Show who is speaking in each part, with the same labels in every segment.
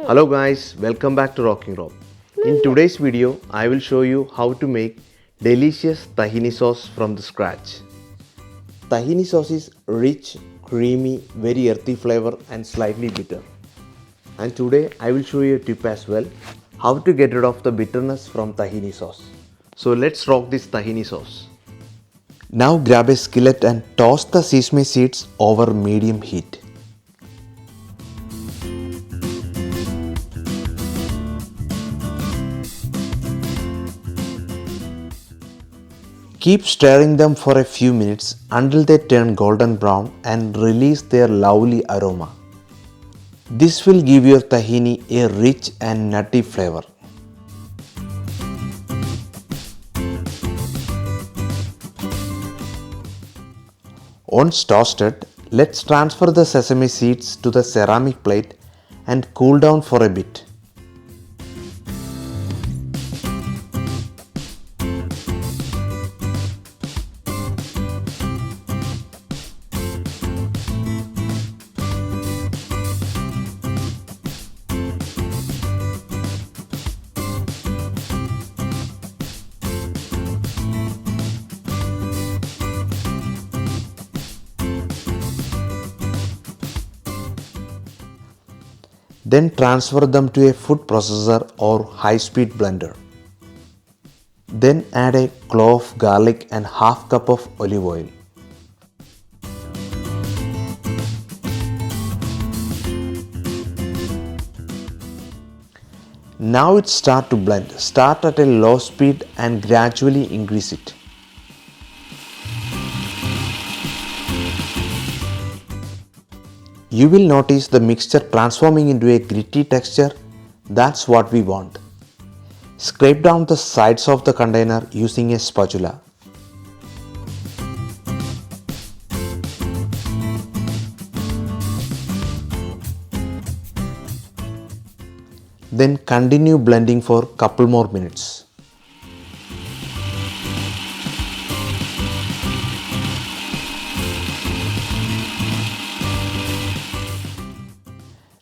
Speaker 1: Hello guys, welcome back to Rocking Rob. In today's video, I will show you how to make delicious tahini sauce from the scratch. Tahini sauce is rich, creamy, very earthy flavor and slightly bitter. And today I will show you a tip as well, how to get rid of the bitterness from tahini sauce. So let's rock this tahini sauce. Now grab a skillet and toss the sesame seeds over medium heat. Keep stirring them for a few minutes until they turn golden brown and release their lovely aroma. This will give your tahini a rich and nutty flavor. Once toasted, let's transfer the sesame seeds to the ceramic plate and cool down for a bit. Then transfer them to a food processor or high-speed blender. Then add a clove of garlic and half cup of olive oil. Now it starts to blend. Start at a low speed and gradually increase it. You will notice the mixture transforming into a gritty texture. That's what we want. Scrape down the sides of the container using a spatula. Then continue blending for a couple more minutes.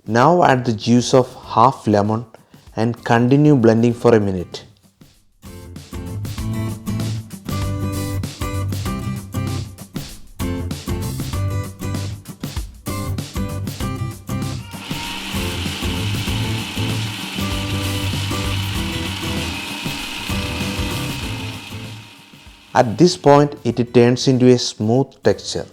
Speaker 1: Now add the juice of half lemon and continue blending for a minute. At this point, it turns into a smooth texture.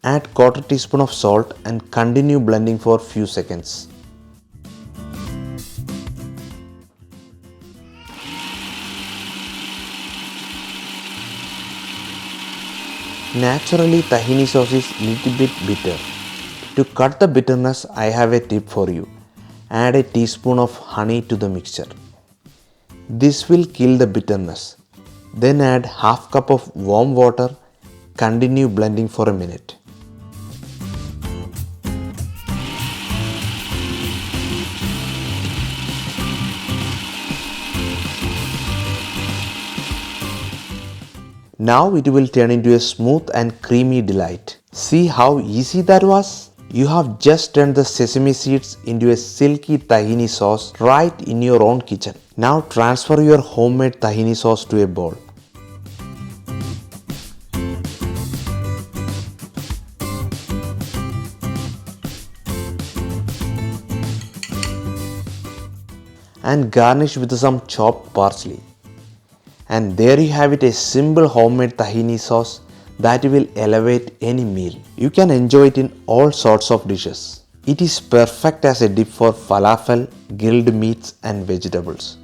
Speaker 1: Add quarter teaspoon of salt and continue blending for few seconds. Naturally, tahini sauce is little bit bitter. To cut the bitterness, I have a tip for you. Add a teaspoon of honey to the mixture. This will kill the bitterness. Then add half cup of warm water. Continue blending for a minute. Now it will turn into a smooth and creamy delight. See how easy that was? You have just turned the sesame seeds into a silky tahini sauce right in your own kitchen. Now transfer your homemade tahini sauce to a bowl. And garnish with some chopped parsley. And there you have it, a simple homemade tahini sauce that will elevate any meal. You can enjoy it in all sorts of dishes. It is perfect as a dip for falafel, grilled meats and vegetables.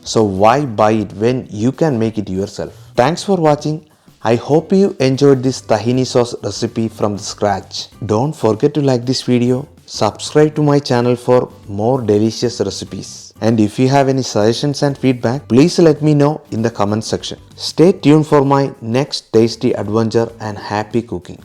Speaker 1: So why buy it when you can make it yourself? Thanks for watching. I hope you enjoyed this tahini sauce recipe from the scratch. Don't forget to like this video, subscribe to my channel for more delicious recipes. And if you have any suggestions and feedback, please let me know in the comment section. Stay tuned for my next tasty adventure and happy cooking.